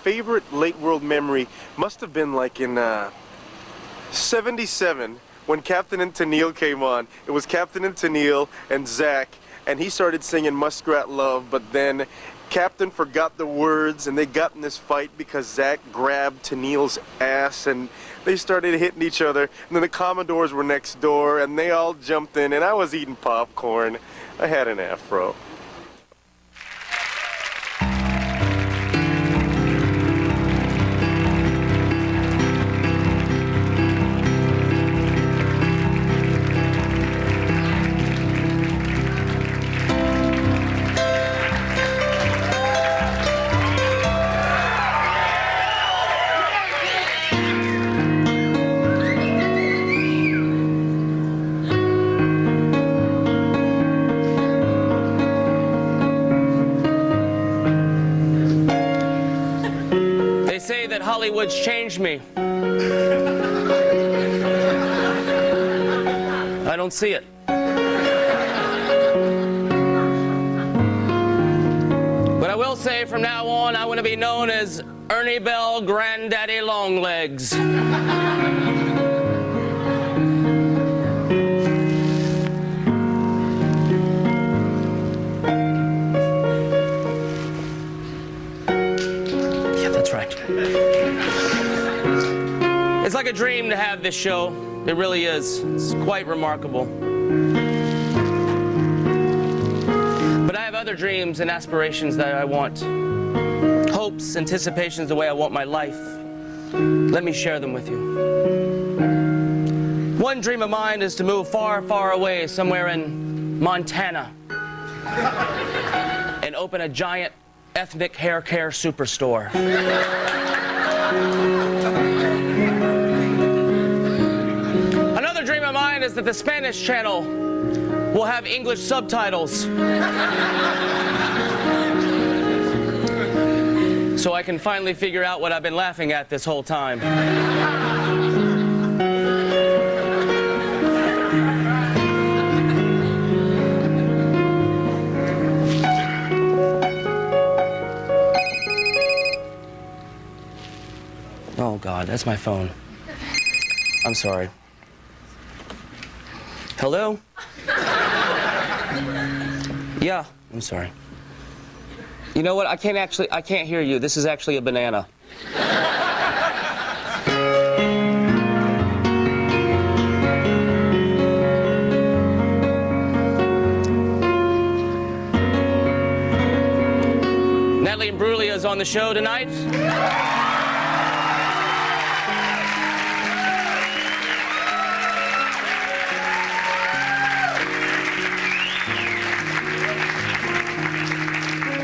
favorite Late World memory must have been like in '77 when Captain and Tennille came on. It was Captain and Tennille and Zach, and he started singing Muskrat Love, but then Captain forgot the words and they got in this fight because Zach grabbed Tennille's ass and they started hitting each other, and then the Commodores were next door and they all jumped in and I was eating popcorn. I had an afro. That Hollywood's changed me. I don't see it. But I will say from now on, I want to be known as Ernie Bell Granddaddy Longlegs. That's right. It's like a dream to have this show. It really is. It's quite remarkable. But I have other dreams and aspirations that I want. Hopes, anticipations, the way I want my life. Let me share them with you. One dream of mine is to move far, far away, somewhere in Montana, and open a giant ethnic hair care superstore. Another dream of mine is that the Spanish channel will have English subtitles, so I can finally figure out what I've been laughing at this whole time. Oh God, that's my phone. I'm sorry. Hello? Yeah, I'm sorry. You know what? I can't hear you. This is actually a banana. Natalie Imbruglia is on the show tonight.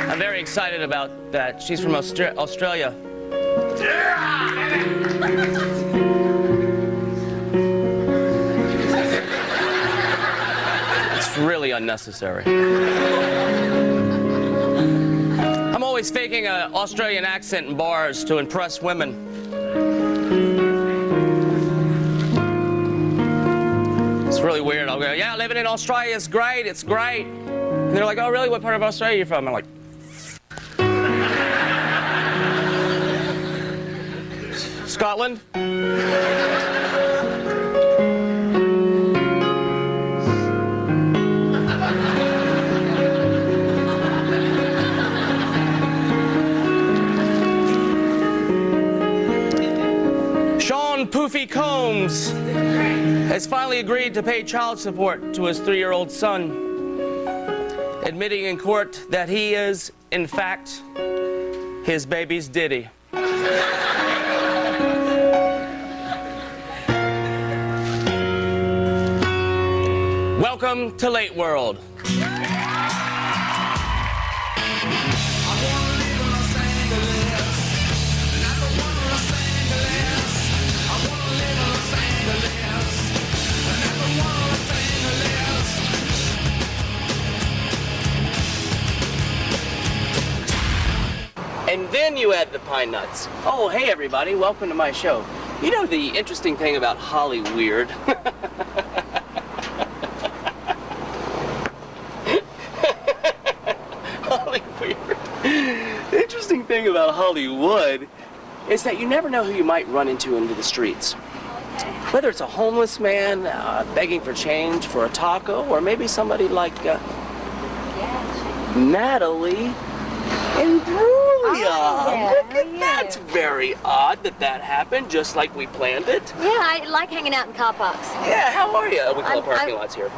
I'm very excited about that. She's from Australia. It's really unnecessary. I'm always faking an Australian accent in bars to impress women. It's really weird. I'll go, yeah, living in Australia is great. It's great. And they're like, oh, really? What part of Australia are you from? I'm like, Scotland? Sean Poofy Combs has finally agreed to pay child support to his 3-year-old son, admitting in court that he is, in fact, his baby's Diddy. Welcome to Late World. And then you add the pine nuts. Oh, hey everybody, welcome to my show. You know the interesting thing about Hollyweird? Hollyweird. The interesting thing about Hollywood is that you never know who you might run into the streets. Whether it's a homeless man begging for change for a taco, or maybe somebody like Natalie Imbruglia. Look at that. That's very odd that happened, just like we planned it. Yeah, I like hanging out in car parks. Yeah, how are you? We call it parking lots here.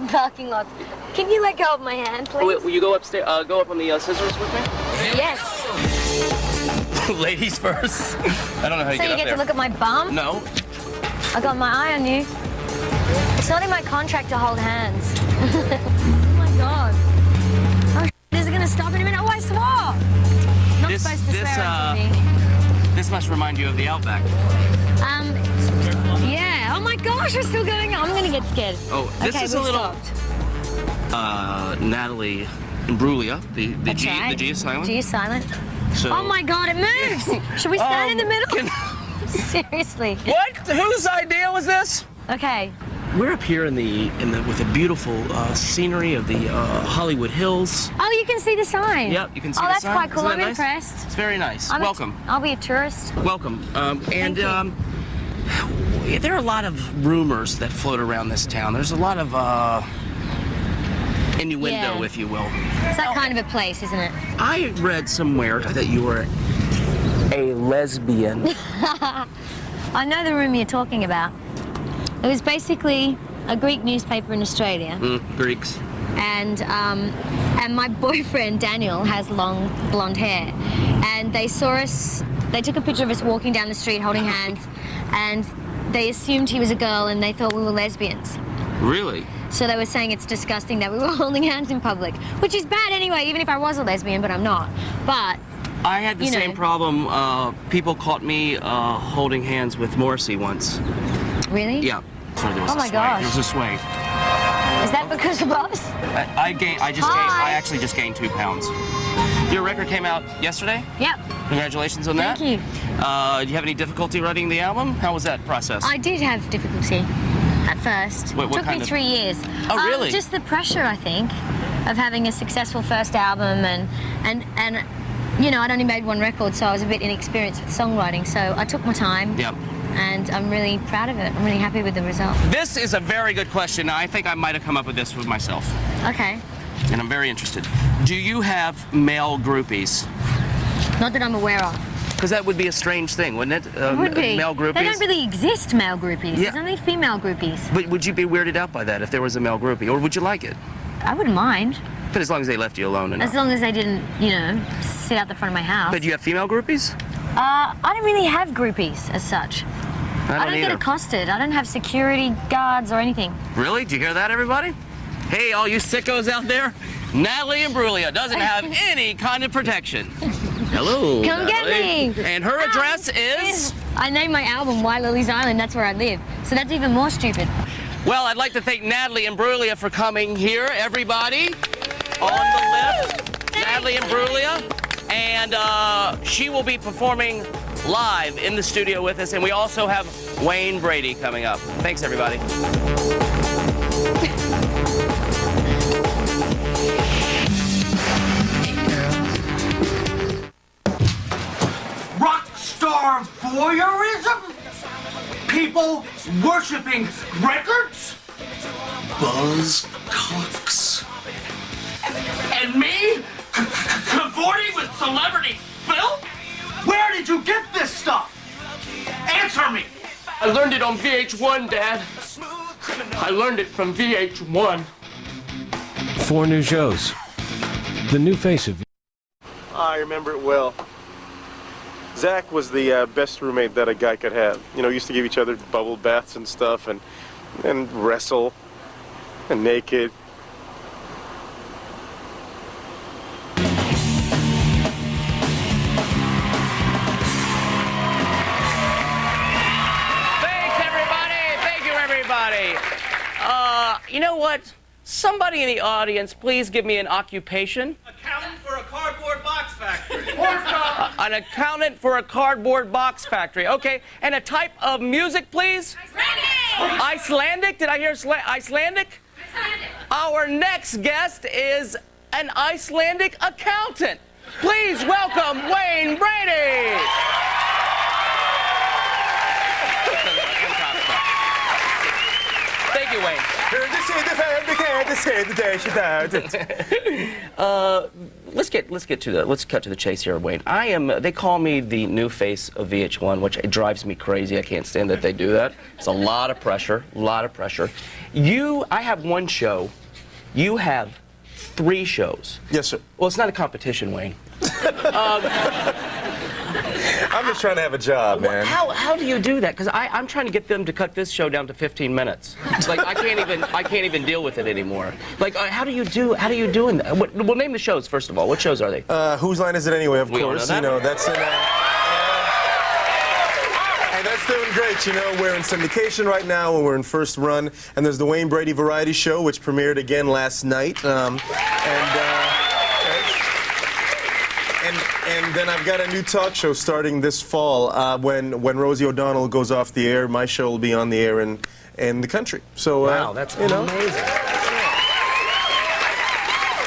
Parking lots. Can you let go of my hand, please? Will you go upstairs? Go up on the scissors with me? Yes. Ladies first. I don't know how you get up there. So you get to look at my bum? No. I got my eye on you. It's not in my contract to hold hands. Oh my God. Oh, is it gonna stop in a minute? Oh, I swore. Not supposed to swear on TV. This must remind you of the Outback. Yeah. Oh my gosh, we're still going on. I'm gonna get scared. Oh, this is a little. Natalie Imbruglia. The G is silent. G is silent. So, oh my God, it moves. Should we stand in the middle? Seriously. What? Whose idea was this? Okay. We're up here with the beautiful scenery of the Hollywood Hills. Oh, you can see the sign. Yep, you can see the the sign. Oh, that's quite cool. Isn't that I'm nice? impressed. It's very nice. Welcome. I'll be a tourist. Welcome. There are a lot of rumors that float around this town. There's a lot of innuendo, if you will. It's that kind of a place, isn't it? I read somewhere that you were a lesbian. I know the rumor you're talking about. It was basically a Greek newspaper in Australia. Greeks. And my boyfriend, Daniel, has long blonde hair. And they saw us, they took a picture of us walking down the street holding hands, and they assumed he was a girl and they thought we were lesbians. Really? So they were saying it's disgusting that we were holding hands in public, which is bad anyway, even if I was a lesbian, but I'm not. But I had the same problem. People caught me holding hands with Morrissey once. Really? Yeah. So there was Oh my gosh. There was a sway. Is that because of us? I actually just gained 2 pounds. Your record came out yesterday? Yep. Congratulations on that. Thank you. Do you have any difficulty writing the album? How was that process? I did have difficulty at first. What Took me 3 years. Oh, really? Just the pressure, I think, of having a successful first album, and you know, I'd only made 1 record, so I was a bit inexperienced with songwriting. So I took my time. Yep. And I'm really proud of it. I'm really happy with the result. This is a very good question. I think I might have come up with this with myself. Okay. And I'm very interested. Do you have male groupies? Not that I'm aware of. Because that would be a strange thing, wouldn't it? It would be. Male groupies? They don't really exist, male groupies. Yeah. There's only female groupies. But would you be weirded out by that if there was a male groupie? Or would you like it? I wouldn't mind. But as long as they left you alone enough. As long as they didn't, you know, sit out the front of my house. But do you have female groupies? I don't really have groupies as such. I don't get accosted. I don't have security guards or anything. Really? Did you hear that, everybody? Hey, all you sickos out there, Natalie Imbruglia doesn't have any kind of protection. Hello, Come Natalie. get me. And her address is? I named my album White Lily's Island. That's where I live. So that's even more stupid. Well, I'd like to thank Natalie Imbruglia for coming here, everybody. On the left, Natalie Imbruglia. And she will be performing live in the studio with us. And we also have Wayne Brady coming up. Thanks, everybody. Rockstar voyeurism? People worshiping records? Buzz cocks. And me? Cavorting with celebrity filth? Where did you get this stuff? Answer me! I learned it on VH1, Dad. I learned it from VH1. 4 new shows. The new face of... I remember it well. Zach was the best roommate that a guy could have. You know, used to give each other bubble baths and stuff, and wrestle, and naked. You know what? Somebody in the audience, please give me an occupation. Accountant for a cardboard box factory. An accountant for a cardboard box factory. Okay, and a type of music, please? Icelandic! Icelandic? Did I hear Icelandic? Icelandic. Our next guest is an Icelandic accountant. Please welcome Wayne Brady. Thank you, Wayne. Let's cut to the chase here, Wayne. They call me the new face of VH1, which it drives me crazy. I can't stand that they do that. It's a lot of pressure, I have one show. You have 3 shows. Yes, sir. Well, it's not a competition, Wayne. I'm just trying to have a job, man. How do you do that? Because I'm trying to get them to cut this show down to 15 minutes. Like I can't even deal with it anymore. Like how do you do that? Well, name the shows first of all. What shows are they? Whose line is it anyway? Of We all course, know that. you know that's in. And that's doing great. You know, we're in syndication right now, and we're in first run. And there's the Wayne Brady Variety Show, which premiered again last night. And then I've got a new talk show starting this fall. When Rosie O'Donnell goes off the air, my show will be on the air in the country. So Wow, that's amazing.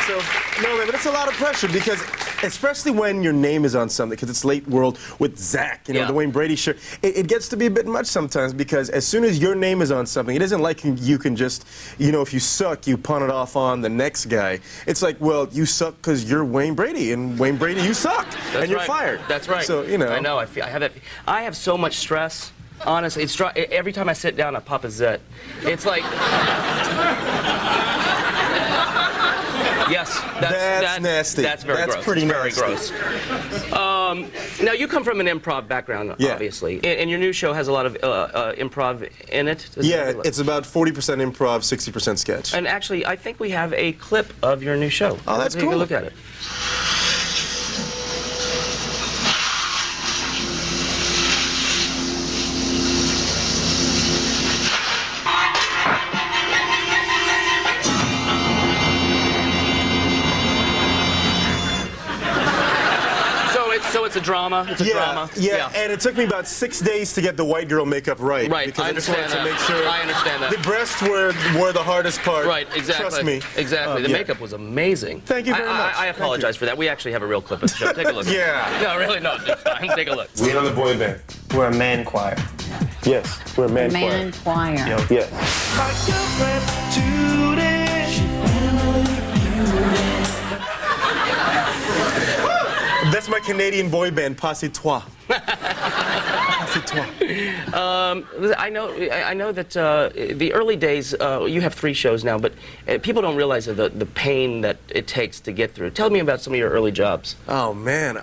So no, man, but it's a lot of pressure because, especially when your name is on something, because it's Late World with Zach, you know, the Wayne Brady show. It gets to be a bit much sometimes because as soon as your name is on something, it isn't like you can just, you know, if you suck, you pawn it off on the next guy. It's like, well, you suck because you're Wayne Brady, and Wayne Brady, you suck, and you're fired. That's right. So, you know. I know. I have that. I have so much stress. Honestly, every time I sit down, I pop a zit. It's like. Yes, that's nasty. That's very gross. Pretty very nasty. Gross. Now you come from an improv background, obviously, and your new show has a lot of improv in it. It's about 40% improv, 60% sketch. And actually, I think we have a clip of your new show. Oh, that's cool. Take a look at it. So it's a drama. It's a drama. Yeah, and it took me about 6 days to get the white girl makeup right. Right, because I understand just wanted that. to make sure I understand that. The breasts were the hardest part. Right, exactly. Trust me. Exactly. The makeup was amazing. Thank you very much. I apologize for that. We actually have a real clip of the show. Take a look. Yeah. No, really, no. It's fine. Take a look. We're another boy band. We're a man choir. Yes, we're a man choir. Man choir. Yes. That's my Canadian boy band, Passe Toi. Passe Toi. I know that the early days, you have 3 shows now, but people don't realize the pain that it takes to get through. Tell me about some of your early jobs. Oh, man.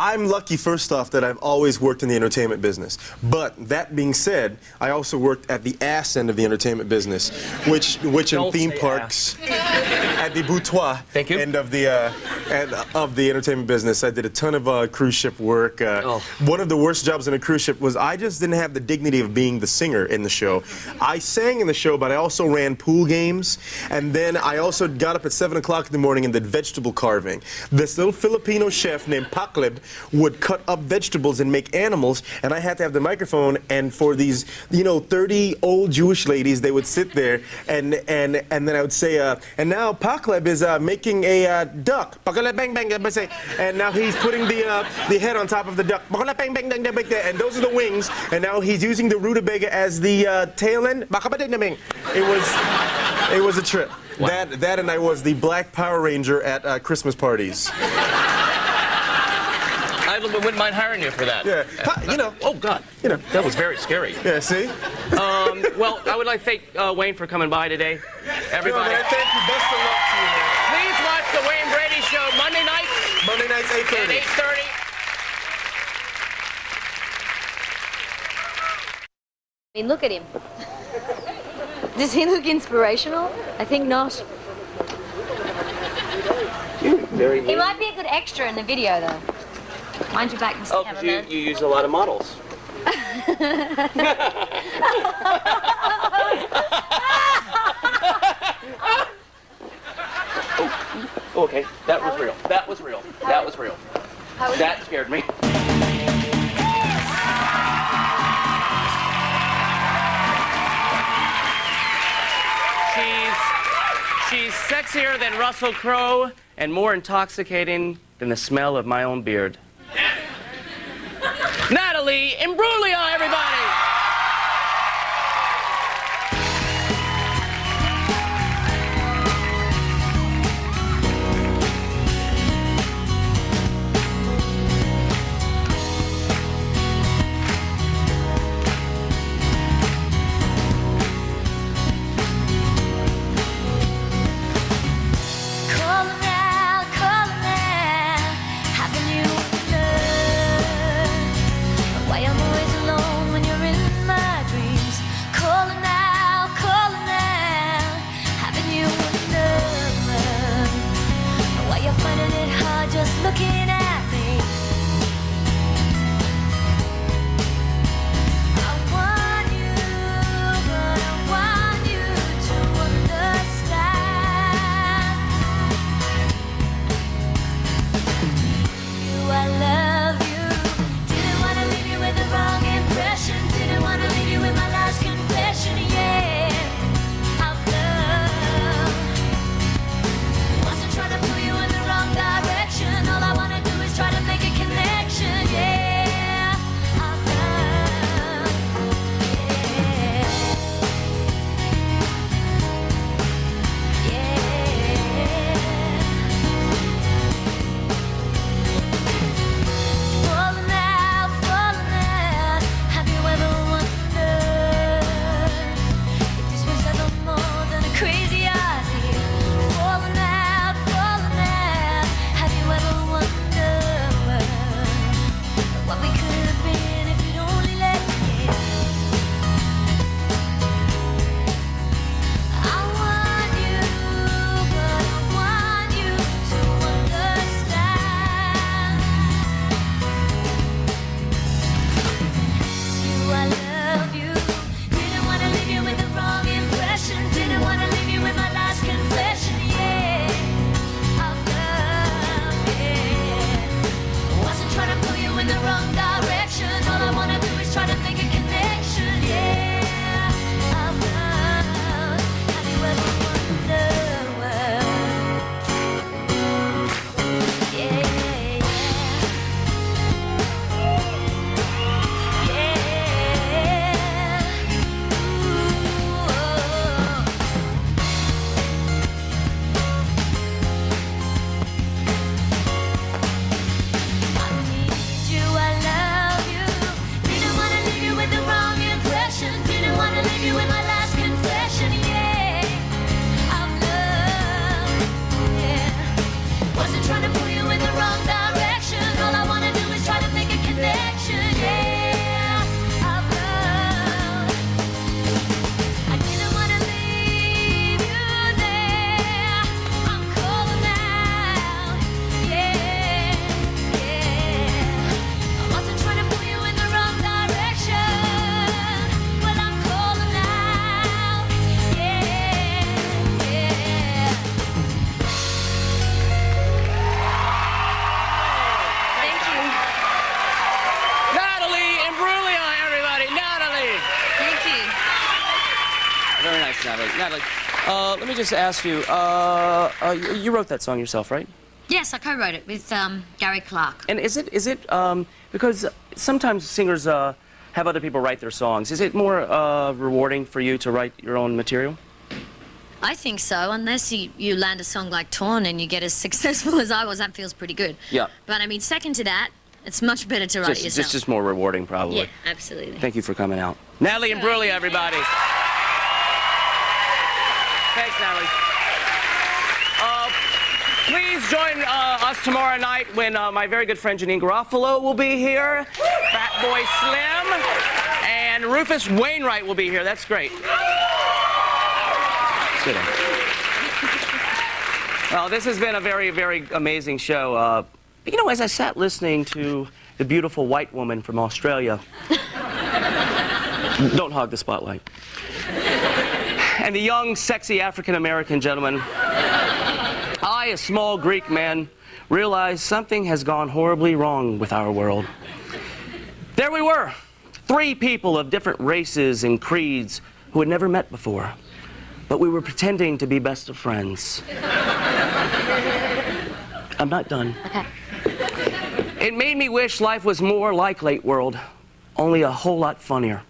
I'm lucky, first off, that I've always worked in the entertainment business. But that being said, I also worked at the ass end of the entertainment business, which in theme parks, at the boudoir end of the entertainment business. I did a ton of cruise ship work. One of the worst jobs on a cruise ship was I just didn't have the dignity of being the singer in the show. I sang in the show, but I also ran pool games, and then I also got up at 7 o'clock in the morning and did vegetable carving. This little Filipino chef named Pakleb would cut up vegetables and make animals, and I had to have the microphone, and for these, 30 old Jewish ladies, they would sit there, and then I would say, and now Pakleb is making a duck. Pakleb bang bang, and now he's putting the head on top of the duck. Pakleb bang bang bang, and those are the wings, and now he's using the rutabaga as the tail end. It was a trip. Wow. That and I was the Black Power Ranger at Christmas parties. I wouldn't mind hiring you for that. Yeah, Oh God, that was very scary. Yeah, see. Well, I would like to thank Wayne for coming by today. Everybody, man, thank you. Best of luck to you, man. Please watch the Wayne Brady Show Monday nights. Monday nights, 8:30. At 8:30. I mean, look at him. Does he look inspirational? I think not. He might be a good extra in the video, though. Mind your back, Mr. Oh, because Cameraman. you use a lot of models. Oh, okay, that was real. That was real. That was real. That scared me. She's sexier than Russell Crowe and more intoxicating than the smell of my own beard. Natalie Imbruglia, everybody! Looking at me, I want you, but I want you to understand. You, I love you. Didn't want to leave you with the wrong impression. Didn't want to leave you with my last confession. Yeah, I've loved. Wasn't trying to pull you in the wrong direction. All I wanna do is try to make a connection, yeah. I've done, Falling out, have you ever wondered if this was ever more than a crazy idea? Falling out, have you ever wondered what we could have been if you'd only let me in? I want you, but I want you to understand. You, I love you. Didn't want to leave you with the wrong impression. Didn't want to leave you with my last confession. Yeah, I've loved, yeah. Wasn't trying to pull you in the wrong direction. All I wanna do is try to make a connection. Yeah, I've loved. Have you ever wondered? Yeah, I need you, I love you. Didn't want to leave you with the wrong impression. Didn't want to leave you with my last confession. Yeah, I've loved. Yeah, wasn't trying to pull you in the wrong direction. All I want to do is try to make a connection. Yeah, I've loved. I didn't want to leave you there. I'm calling out. Yeah, I wasn't trying to pull you in the wrong direction. Well, I'm calling out. Yeah. Thank you. Natalie Imbruglia, everybody! Natalie! Thank you. Very nice, Natalie. Natalie, let me just ask you, you wrote that song yourself, right? Yes, I co-wrote it with Gary Clark. And is it because sometimes singers have other people write their songs, is it more rewarding for you to write your own material? I think so, unless you land a song like Torn and you get as successful as I was, that feels pretty good. Yeah. But I mean, second to that, it's much better to write it yourself. Just more rewarding, probably. Yeah, absolutely. Thank you for coming out. Natalie Imbruglia, everybody. Thanks, Natalie. Please join us tomorrow night when my very good friend Janine Garofalo will be here, Fat Boy Slim, and Rufus Wainwright will be here. That's great. Sit down. Well, this has been a very, very amazing show. You know, as I sat listening to the beautiful white woman from Australia, don't hog the spotlight, and the young, sexy African-American gentleman, I, a small Greek man, realized something has gone horribly wrong with our world. There we were, three people of different races and creeds who had never met before, but we were pretending to be best of friends. I'm not done. Okay. It made me wish life was more like Late World, only a whole lot funnier.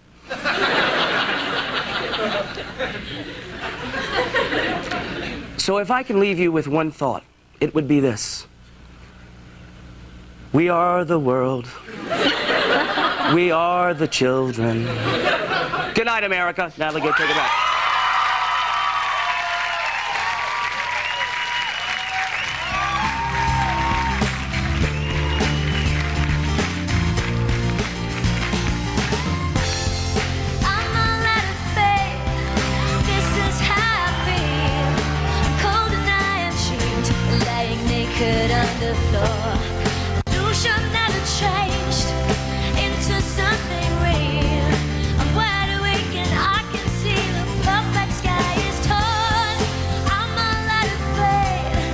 So if I can leave you with one thought, it would be this. We are the world. We are the children. Good night, America. Natalie, go take it back. I'm all out of faith. This is how I feel. Cold and I am ashamed, lying naked on the floor. Illusion never changed into something real. I'm wide awake and I can see the perfect sky is torn. I'm all out of faith.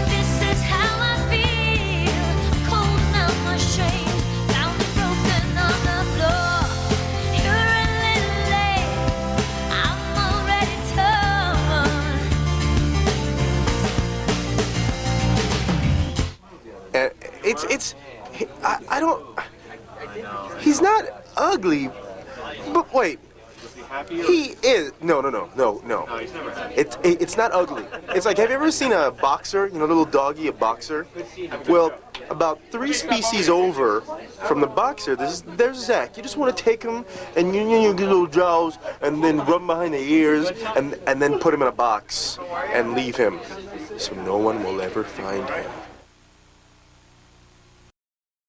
This is how I feel. Cold and I'm ashamed, bound and broken on the floor. You're a little late. I'm already torn. And I don't. He's not ugly, but wait. He is. No. It's not ugly. It's like, have you ever seen a boxer? You know, little doggy, a boxer? Well, about 3 species over from the boxer, there's Zach. You just want to take him and you get little jaws and then rub him behind the ears and then put him in a box and leave him so no one will ever find him.